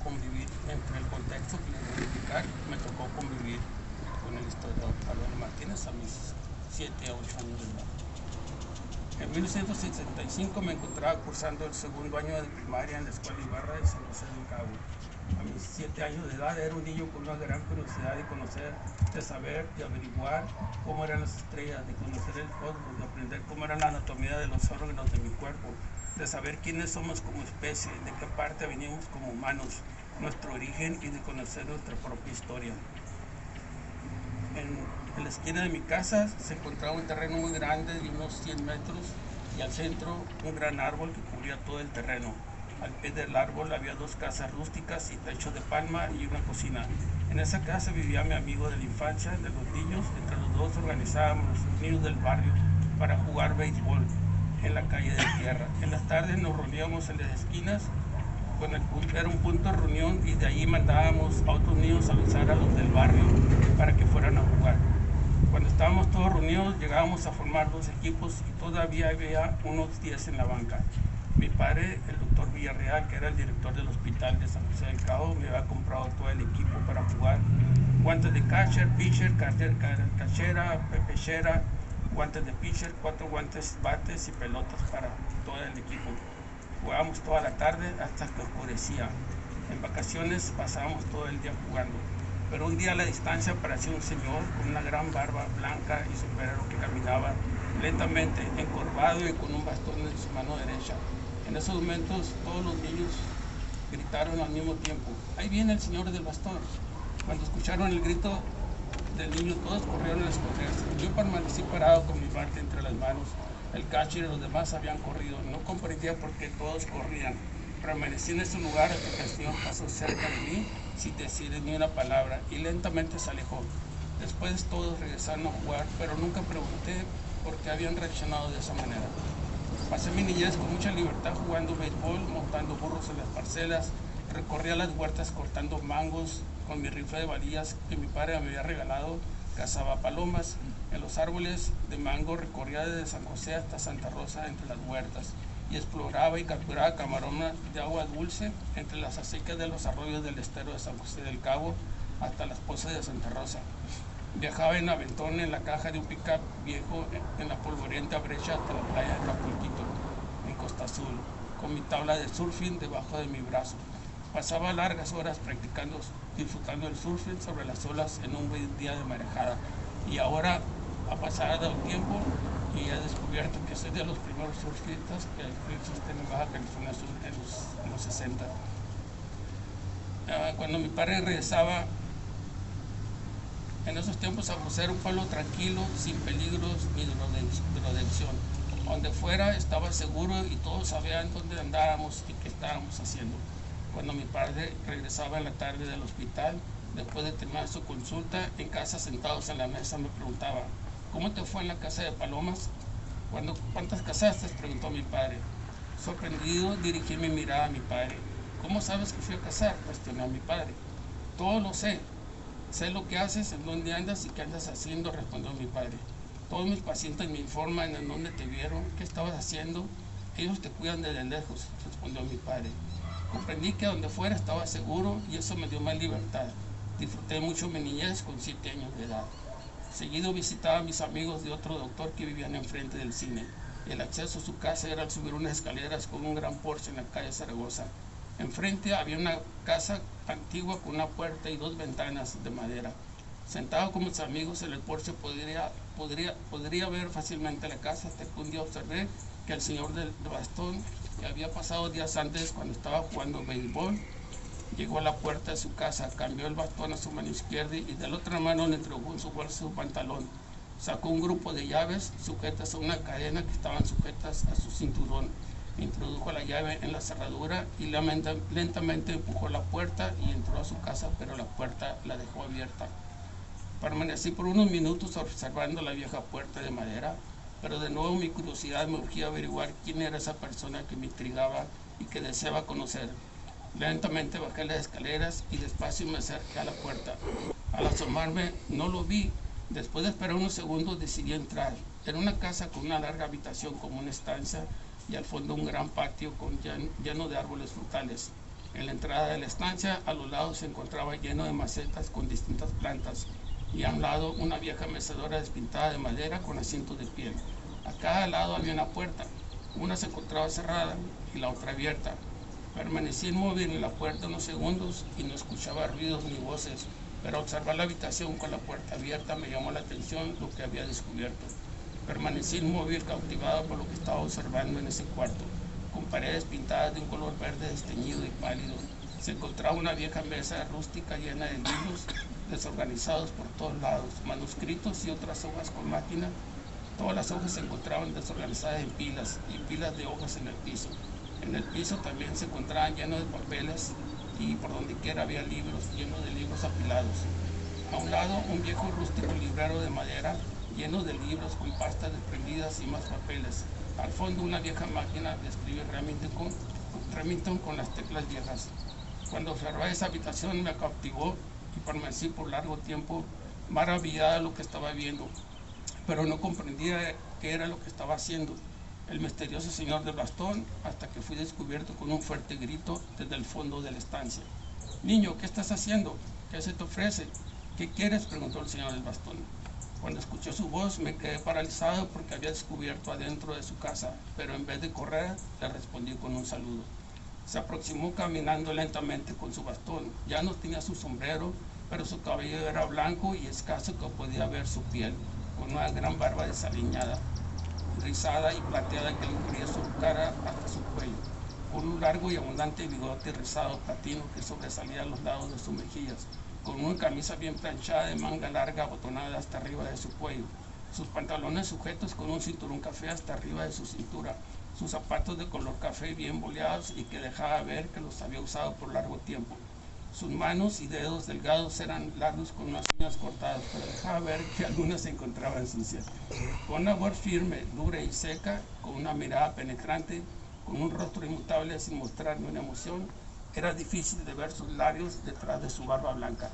convivir entre el contexto que les voy a explicar. Me tocó convivir con el historiador Álvaro Martínez a mis 7 a 8 años de edad. En 1965 me encontraba cursando el segundo año de primaria en la Escuela Ibarra de San José del Cabo. A mis 7 años de edad era un niño con una gran curiosidad de conocer, de saber, de averiguar cómo eran las estrellas, de conocer el cosmos, de aprender cómo era la anatomía de los órganos de mi cuerpo, de saber quiénes somos como especie, de qué parte venimos como humanos, nuestro origen y de conocer nuestra propia historia. En la esquina de mi casa se encontraba un terreno muy grande de unos 100 metros y al centro un gran árbol que cubría todo el terreno. Al pie del árbol había 2 casas rústicas y techo de palma y una cocina. En esa casa vivía mi amigo de la infancia, de los niños. Entre los dos organizábamos los niños del barrio para jugar béisbol en la calle de tierra. En las tardes nos reuníamos en las esquinas, era un punto de reunión y de ahí mandábamos a otros niños a avisar a los del barrio para que fueran a jugar. Cuando estábamos todos reunidos llegábamos a formar 2 equipos y todavía había unos 10 en la banca. Mi padre, el doctor Villarreal, que era el director del hospital de San José del Cabo, me había comprado todo el equipo para jugar. Guantes de catcher, pitcher, cachera, pechera, guantes de pitcher, 4 guantes, bates y pelotas para todo el equipo. Jugábamos toda la tarde hasta que oscurecía. En vacaciones pasábamos todo el día jugando. Pero un día a la distancia apareció un señor con una gran barba blanca y sombrero que caminaba lentamente, encorvado y con un bastón en su mano derecha. En esos momentos todos los niños gritaron al mismo tiempo: ¡ahí viene el señor del bastón! Cuando escucharon el grito del niño todos corrieron a esconderse. Yo permanecí parado con mi bate entre las manos. El catcher y los demás habían corrido. No comprendía por qué todos corrían. Permanecí en ese lugar hasta que el señor pasó cerca de mí sin decir ni una palabra y lentamente se alejó. Después todos regresaron a jugar, pero nunca pregunté por qué habían reaccionado de esa manera. Pasé mi niñez con mucha libertad jugando béisbol, montando burros en las parcelas, recorría las huertas cortando mangos con mi rifle de balillas que mi padre me había regalado, cazaba palomas. En los árboles de mango recorría desde San José hasta Santa Rosa entre las huertas y exploraba y capturaba camarones de agua dulce entre las acequias de los arroyos del estero de San José del Cabo hasta las pozas de Santa Rosa. Viajaba en aventón en la caja de un pickup viejo en la polvorienta brecha hasta la playa de Acapulquito, en Costa Azul, con mi tabla de surfing debajo de mi brazo. Pasaba largas horas practicando, disfrutando el surfing sobre las olas en un buen día de marejada. Y ahora ha pasado el tiempo y he descubierto que soy de los primeros surfistas que existen en Baja California Sur en los 60. Cuando mi padre regresaba, en esos tiempos San José era un pueblo tranquilo, sin peligros ni drogadicción. Donde fuera estaba seguro y todos sabían dónde andábamos y qué estábamos haciendo. Cuando mi padre regresaba en la tarde del hospital, después de terminar su consulta, en casa sentados en la mesa me preguntaba: ¿cómo te fue en la casa de palomas? ¿Cuántas casaste?, preguntó mi padre. Sorprendido, dirigí mi mirada a mi padre. ¿Cómo sabes que fui a cazar?, cuestioné a mi padre. Todo lo sé. Sé lo que haces, en dónde andas y qué andas haciendo, respondió mi padre. Todos mis pacientes me informan en dónde te vieron, qué estabas haciendo. Ellos te cuidan desde lejos, respondió mi padre. Comprendí que donde fuera estaba seguro y eso me dio más libertad. Disfruté mucho mi niñez con 7 años de edad. Seguido visitaba a mis amigos de otro doctor que vivían enfrente del cine. El acceso a su casa era al subir unas escaleras con un gran porche en la calle Zaragoza. Enfrente había una casa antigua con una puerta y 2 ventanas de madera. Sentado con mis amigos en el porche podría ver fácilmente la casa hasta que un día observé que el señor del bastón, que había pasado días antes cuando estaba jugando béisbol, llegó a la puerta de su casa, cambió el bastón a su mano izquierda y de la otra mano le entregó en su bolsa su pantalón. Sacó un grupo de llaves sujetas a una cadena que estaban sujetas a su cinturón. Introdujo la llave en la cerradura y lentamente empujó la puerta y entró a su casa, pero la puerta la dejó abierta. Permanecí por unos minutos observando la vieja puerta de madera, pero de nuevo mi curiosidad me urgía averiguar quién era esa persona que me intrigaba y que deseaba conocer. Lentamente bajé las escaleras y despacio me acerqué a la puerta. Al asomarme no lo vi. Después de esperar unos segundos decidí entrar. Era una casa con una larga habitación como una estancia y al fondo un gran patio lleno de árboles frutales. En la entrada de la estancia, a los lados se encontraba lleno de macetas con distintas plantas y a un lado una vieja mecedora despintada de madera con asientos de piel. A cada lado había una puerta, una se encontraba cerrada y la otra abierta. Permanecí inmóvil en la puerta unos segundos y no escuchaba ruidos ni voces, pero observar la habitación con la puerta abierta me llamó la atención lo que había descubierto. Permanecí inmóvil, cautivado por lo que estaba observando en ese cuarto. Con paredes pintadas de un color verde desteñido y pálido, se encontraba una vieja mesa rústica llena de libros desorganizados por todos lados, manuscritos y otras hojas con máquina. Todas las hojas se encontraban desorganizadas en pilas y pilas de hojas en el piso. En el piso también se encontraban llenos de papeles y por donde quiera había libros, llenos de libros apilados. A un lado, un viejo rústico librero de madera lleno de libros con pastas desprendidas y más papeles. Al fondo, una vieja máquina de escribir Remington con las teclas viejas. Cuando observé esa habitación me cautivó y permanecí por largo tiempo maravillada de lo que estaba viendo, pero no comprendía qué era lo que estaba haciendo. El misterioso señor del bastón, hasta que fui descubierto con un fuerte grito desde el fondo de la estancia. «Niño, ¿qué estás haciendo? ¿Qué se te ofrece? ¿Qué quieres?», preguntó el señor del bastón. Cuando escuché su voz me quedé paralizado porque había descubierto adentro de su casa, pero en vez de correr le respondí con un saludo. Se aproximó caminando lentamente con su bastón. Ya no tenía su sombrero, pero su cabello era blanco y escaso que podía ver su piel, con una gran barba desaliñada, rizada y plateada que le cubría su cara hasta su cuello, con un largo y abundante bigote rizado platino que sobresalía a los lados de sus mejillas, con una camisa bien planchada de manga larga abotonada hasta arriba de su cuello, sus pantalones sujetos con un cinturón café hasta arriba de su cintura, sus zapatos de color café bien boleados y que dejaba ver que los había usado por largo tiempo. Sus manos y dedos delgados eran largos con unas uñas cortadas, pero dejaba ver que algunas se encontraban sucias. Con una voz firme, dura y seca, con una mirada penetrante, con un rostro inmutable sin mostrarme una emoción, era difícil de ver sus labios detrás de su barba blanca.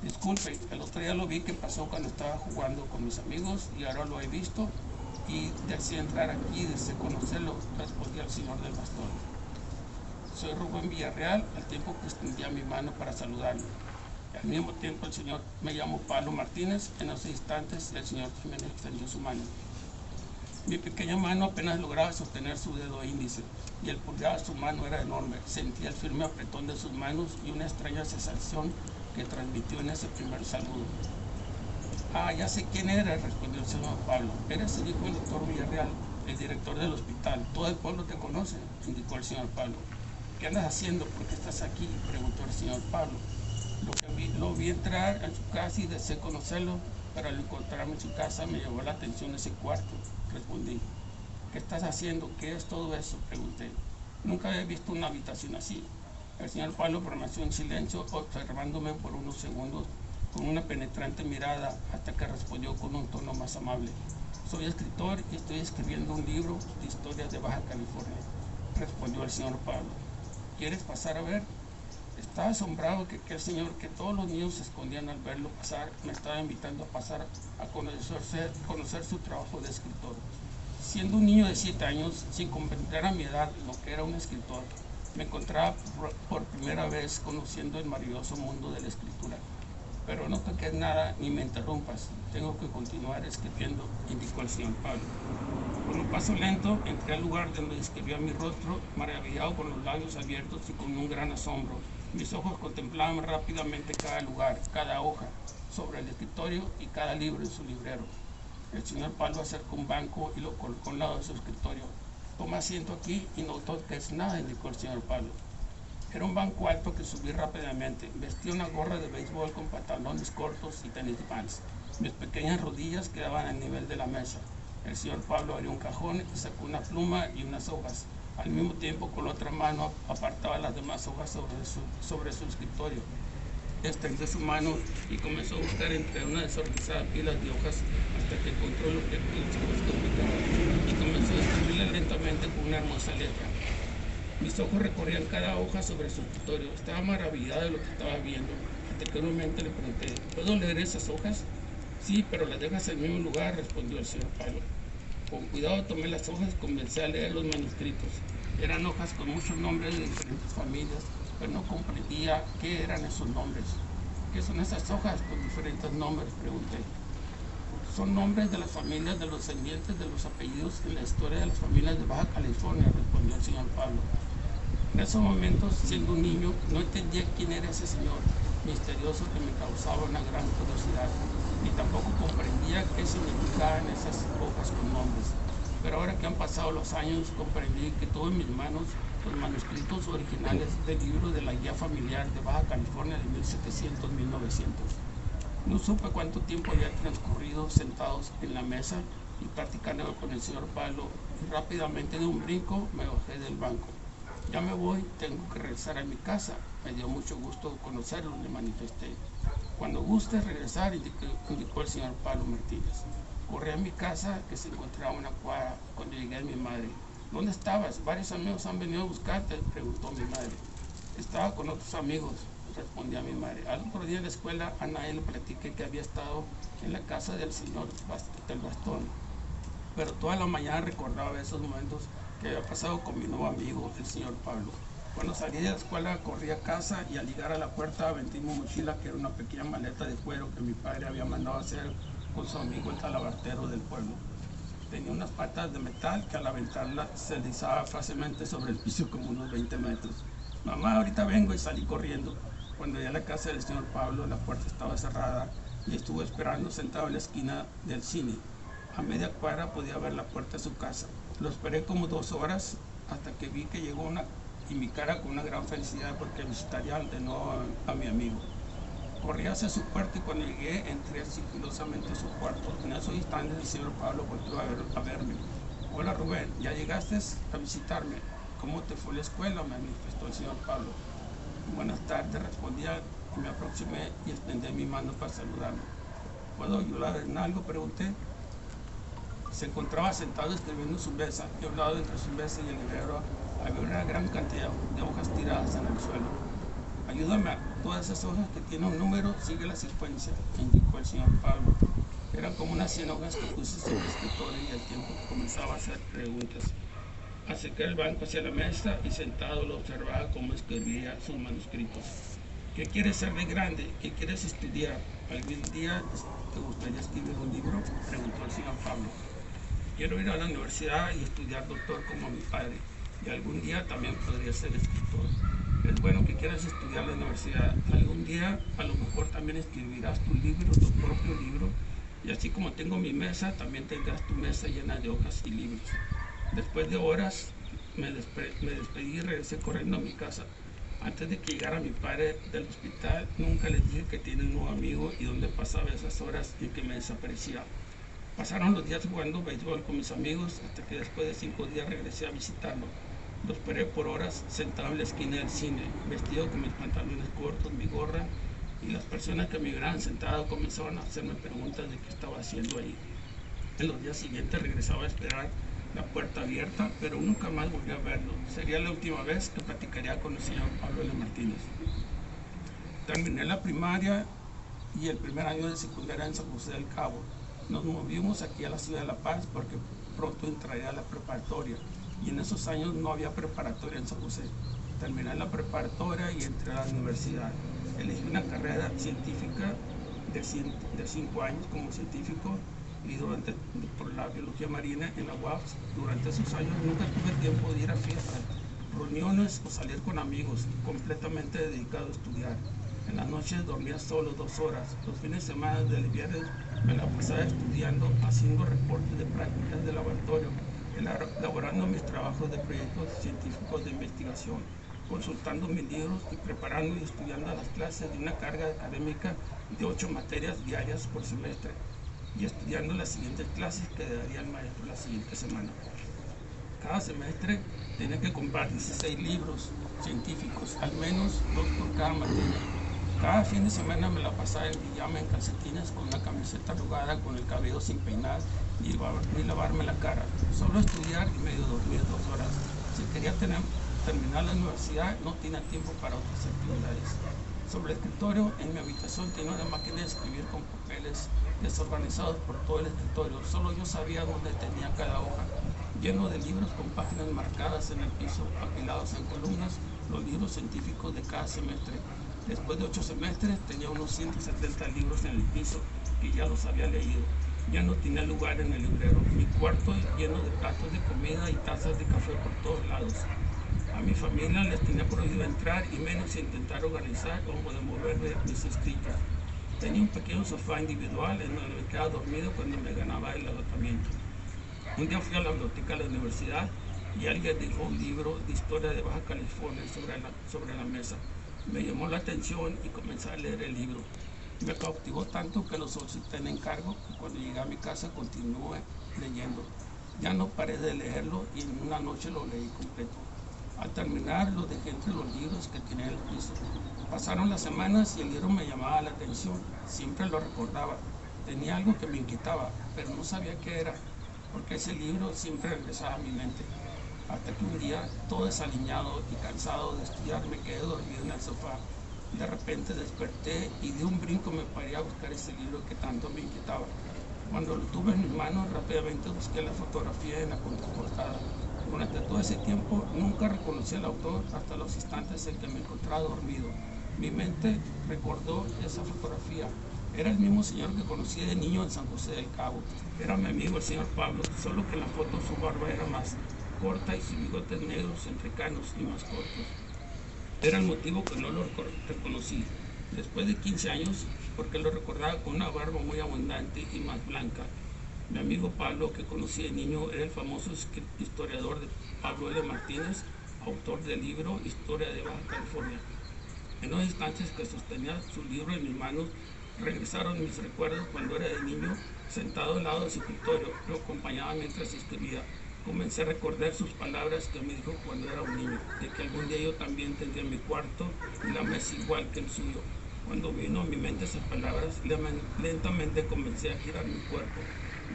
«Disculpe, el otro día lo vi que pasó cuando estaba jugando con mis amigos y ahora lo he visto y deseé entrar aquí y deseé conocerlo», respondió el señor del bastón. «Soy Rubén Villarreal», al tiempo que extendía mi mano para saludarlo. Al mismo tiempo el señor me llamó Pablo Martínez. En esos instantes el señor Jiménez extendió su mano. Mi pequeña mano apenas lograba sostener su dedo índice y el pulgar de su mano era enorme. Sentía el firme apretón de sus manos y una extraña sensación que transmitió en ese primer saludo. «Ah, ya sé quién eres», respondió el señor Pablo. «Eres el hijo del doctor Villarreal, el director del hospital. Todo el pueblo te conoce», indicó el señor Pablo. «¿Qué andas haciendo? ¿Por qué estás aquí?», preguntó el señor Pablo. Lo vi entrar en su casa y deseé conocerlo, pero al encontrarme en su casa me llamó la atención ese cuarto, respondí. «¿Qué estás haciendo? ¿Qué es todo eso?», pregunté. Nunca había visto una habitación así. El señor Pablo permaneció en silencio, observándome por unos segundos con una penetrante mirada, hasta que respondió con un tono más amable. «Soy escritor y estoy escribiendo un libro de historias de Baja California», respondió el señor Pablo. «¿Quieres pasar a ver?». Estaba asombrado que aquel señor, que todos los niños se escondían al verlo pasar, me estaba invitando a pasar a conocer su trabajo de escritor. Siendo un niño de 7 años, sin comprender a mi edad lo que era un escritor, me encontraba por primera vez conociendo el maravilloso mundo de la escritura. «Pero no toques nada ni me interrumpas, tengo que continuar escribiendo», indicó el señor Pablo. Con un paso lento entré al lugar donde describía mi rostro, maravillado con los labios abiertos y con un gran asombro. Mis ojos contemplaban rápidamente cada lugar, cada hoja sobre el escritorio y cada libro en su librero. El señor Pablo acercó un banco y lo colocó al lado de su escritorio. «Toma asiento aquí y no toques nada», indicó el señor Pablo. Era un banco alto que subí rápidamente. Vestía una gorra de béisbol con pantalones cortos y tenis pants. Mis pequeñas rodillas quedaban al nivel de la mesa. El señor Pablo abrió un cajón y sacó una pluma y unas hojas. Al mismo tiempo, con la otra mano apartaba las demás hojas sobre su escritorio. Extendió su mano y comenzó a buscar entre una desorganizada pilas de hojas hasta que encontró lo que significaba y comenzó a escribirla lentamente con una hermosa letra. Mis ojos recorrían cada hoja sobre su escritorio. Estaba maravillado de lo que estaba viendo, hasta que en un momento le pregunté: «¿Puedo leer esas hojas?». «Sí, pero las dejas en el mismo lugar», respondió el señor Pablo. Con cuidado tomé las hojas y comencé a leer los manuscritos. Eran hojas con muchos nombres de diferentes familias, pero no comprendía qué eran esos nombres. ¿Qué son esas hojas con diferentes nombres?, pregunté. Son nombres de las familias de los descendientes de los apellidos en la historia de las familias de Baja California, respondió el señor Pablo. En esos momentos, siendo un niño, no entendía quién era ese señor misterioso que me causaba una gran curiosidad, ni tampoco comprendía qué significaban esas hojas con nombres. Pero ahora que han pasado los años, comprendí que tuve en mis manos los manuscritos originales del libro de la guía familiar de Baja California de 1700-1900. No supe cuánto tiempo había transcurrido sentados en la mesa y platicando con el señor Pablo, y rápidamente de un brinco me bajé del banco. Ya me voy, tengo que regresar a mi casa. Me dio mucho gusto conocerlo, le manifesté. Cuando gustes regresar, indicó el señor Pablo Martínez. Corrí a mi casa, que se encontraba a una cuadra. Cuando llegué a mi madre. ¿Dónde estabas? Varios amigos han venido a buscarte, preguntó mi madre. Estaba con otros amigos, respondía mi madre. Al otro día en la escuela, a Anael le platiqué que había estado en la casa del señor del Bastón, pero toda la mañana recordaba esos momentos que había pasado con mi nuevo amigo, el señor Pablo. Cuando salí de la escuela, corrí a casa y al llegar a la puerta aventé mi mochila, que era una pequeña maleta de cuero que mi padre había mandado hacer con su amigo el talabartero del pueblo. Tenía unas patas de metal que al aventarla se deslizaba fácilmente sobre el piso como unos 20 metros. Mamá, ahorita vengo, y salí corriendo. Cuando llegué a la casa del señor Pablo, la puerta estaba cerrada y estuve esperando sentado en la esquina del cine. A media cuadra podía ver la puerta de su casa. Lo esperé como 2 horas hasta que vi que llegó y mi cara con una gran felicidad porque visitaría de nuevo a mi amigo. Corrí hacia su puerta y cuando llegué entré sigilosamente a su cuarto. En esos instantes el señor Pablo volvió a verme. Hola Rubén, ¿ya llegaste a visitarme? ¿Cómo te fue la escuela?, me manifestó el señor Pablo. Buenas tardes, respondía y me aproximé y extendí mi mano para saludarlo. ¿Puedo ayudar en algo?, pregunté. Se encontraba sentado escribiendo en su mesa y a un lado entre su mesa y el librero había una gran cantidad de hojas tiradas en el suelo. Ayúdame, a todas esas hojas que tienen un número, sigue la secuencia, indicó el señor Pablo. Eran como unas 100 hojas que puse sobre el escritorio y al tiempo que comenzaba a hacer preguntas. Acerqué el banco hacia la mesa y sentado lo observaba cómo escribía sus manuscritos. ¿Qué quieres ser de grande? ¿Qué quieres estudiar? ¿Algún día te gustaría escribir un libro?, preguntó el señor Pablo. Quiero ir a la universidad y estudiar doctor como mi padre, y algún día también podría ser escritor. Es bueno que quieras estudiar la universidad. Algún día a lo mejor también escribirás tu libro, tu propio libro, y así como tengo mi mesa, también tendrás tu mesa llena de hojas y libros. Después de horas me despedí y regresé corriendo a mi casa. Antes de que llegara mi padre del hospital, nunca les dije que tenía un nuevo amigo y dónde pasaba esas horas en que me desaparecía. Pasaron los días jugando béisbol con mis amigos hasta que después de 5 días regresé a visitarlo. Lo esperé por horas sentado en la esquina del cine, vestido con mis pantalones cortos, mi gorra, y las personas que me hubieran sentado comenzaban a hacerme preguntas de qué estaba haciendo ahí. En los días siguientes regresaba a esperar la puerta abierta, pero nunca más volví a verlo. Sería la última vez que platicaría con el señor Pablo L. Martínez. Terminé la primaria y el primer año de secundaria en San José del Cabo. Nos movimos aquí a la ciudad de La Paz porque pronto entraría a la preparatoria, y en esos años no había preparatoria en San José. Terminé la preparatoria y entré a la universidad. Elegí una carrera científica de 5 años como científico y por la biología marina en la UAPS. Durante esos años nunca tuve tiempo de ir a fiestas, reuniones o salir con amigos, completamente dedicado a estudiar. En las noches dormía solo 2 horas. Los fines de semana del viernes me la pasaba estudiando, haciendo reportes de prácticas de laboratorio, elaborando mis trabajos de proyectos científicos de investigación, consultando mis libros y preparando y estudiando las clases de una carga académica de 8 materias diarias por semestre, y estudiando las siguientes clases que daría el maestro la siguiente semana. Cada semestre tenía que comprar 16 libros científicos, al menos 2 por cada materia. Cada fin de semana me la pasaba en pijama, en calcetines, con una camiseta arrugada, con el cabello sin peinar ni lavarme la cara. Solo estudiar y medio dormir 2 horas. Si quería terminar la universidad, no tenía tiempo para otras actividades. Sobre el escritorio, en mi habitación tenía una máquina de escribir con papeles desorganizados por todo el escritorio. Solo yo sabía dónde tenía cada hoja, lleno de libros con páginas marcadas en el piso, apilados en columnas los libros científicos de cada semestre. Después de 8 semestres tenía unos 170 libros en el piso que ya los había leído. Ya no tenía lugar en el librero. Mi cuarto lleno de platos de comida y tazas de café por todos lados. A mi familia les tenía prohibido entrar y menos intentar organizar o mover mis escritos. Tenía un pequeño sofá individual en donde me quedaba dormido cuando me ganaba el agotamiento. Un día fui a la biblioteca de la universidad y alguien dejó un libro de historia de Baja California sobre la mesa. Me llamó la atención y comencé a leer el libro. Me cautivó tanto que lo solicité en encargo y cuando llegué a mi casa continué leyendo. Ya no paré de leerlo y en una noche lo leí completo. Al terminar lo dejé entre los libros que tenía en el piso. Pasaron las semanas y el libro me llamaba la atención. Siempre lo recordaba. Tenía algo que me inquietaba, pero no sabía qué era, porque ese libro siempre regresaba a mi mente. Hasta que un día, todo desaliñado y cansado de estudiar, me quedé dormido en el sofá. De repente desperté y de un brinco me paré a buscar ese libro que tanto me inquietaba. Cuando lo tuve en mis manos, rápidamente busqué la fotografía en la contraportada. Durante todo ese tiempo nunca reconocí al autor hasta los instantes en que me encontraba dormido. Mi mente recordó esa fotografía. Era el mismo señor que conocí de niño en San José del Cabo. Era mi amigo el señor Pablo, solo que en la foto su barba era más corta y sus bigotes negros entrecanos y más cortos. Era el motivo que no lo reconocí. Después de 15 años, porque lo recordaba con una barba muy abundante y más blanca. Mi amigo Pablo, que conocí de niño, era el famoso historiador de Pablo L. Martínez, autor del libro Historia de Baja California. En los instantes que sostenía su libro en mis manos, regresaron mis recuerdos cuando era de niño, sentado al lado de su escritorio. Lo acompañaba mientras escribía. Comencé a recordar sus palabras que me dijo cuando era un niño, de que algún día yo también tendría mi cuarto y la mesa igual que el suyo. Cuando vino a mi mente esas palabras, lentamente comencé a girar mi cuerpo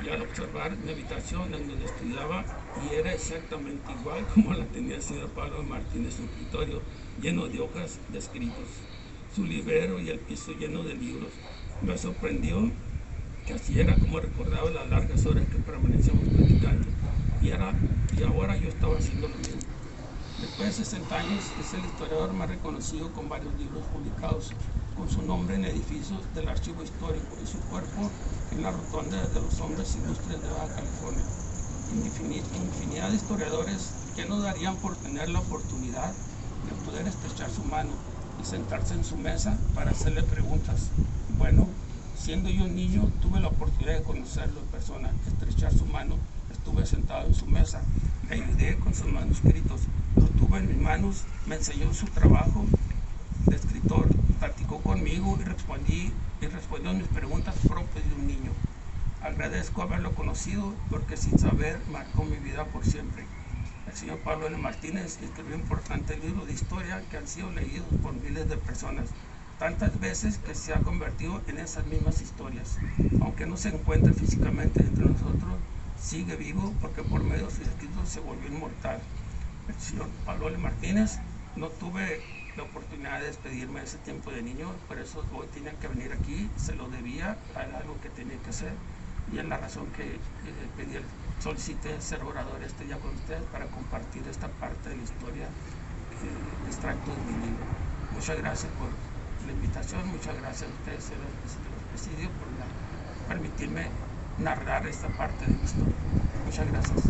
y al observar mi habitación en donde estudiaba, y era exactamente igual como la tenía el señor Pablo Martínez, su escritorio lleno de hojas de escritos, su librero y el piso lleno de libros. Me sorprendió que así era como recordaba las largas horas que permanecíamos platicando, y ahora yo estaba haciendo lo mismo. Después de 60 años es el historiador más reconocido con varios libros publicados con su nombre en edificios del archivo histórico y su cuerpo en la rotonda de los hombres ilustres de Baja California. Infinidad de historiadores que no darían por tener la oportunidad de poder estrechar su mano y sentarse en su mesa para hacerle preguntas. Bueno, siendo yo un niño, tuve la oportunidad de conocerlo en persona, estrechar su mano. Estuve sentado en su mesa, le ayudé con sus manuscritos, lo tuve en mis manos, me enseñó su trabajo de escritor, platicó conmigo y respondió mis preguntas propias de un niño. Agradezco haberlo conocido porque sin saber marcó mi vida por siempre. El señor Pablo L. Martínez escribió un importante libro de historia que han sido leídos por miles de personas, tantas veces que se ha convertido en esas mismas historias. Aunque no se encuentre físicamente entre nosotros, sigue vivo porque por medio de sus escritos se volvió inmortal. El señor Pablo L. Martínez, no tuve la oportunidad de despedirme de ese tiempo de niño, por eso hoy tenía que venir aquí, se lo debía, era algo que tenía que hacer, y es la razón que solicité ser orador este día con ustedes para compartir esta parte de la historia, extracto de mi libro. Muchas gracias por la invitación, muchas gracias a ustedes, los presidios, por permitirme narrar esta parte de mi historia. Muchas gracias.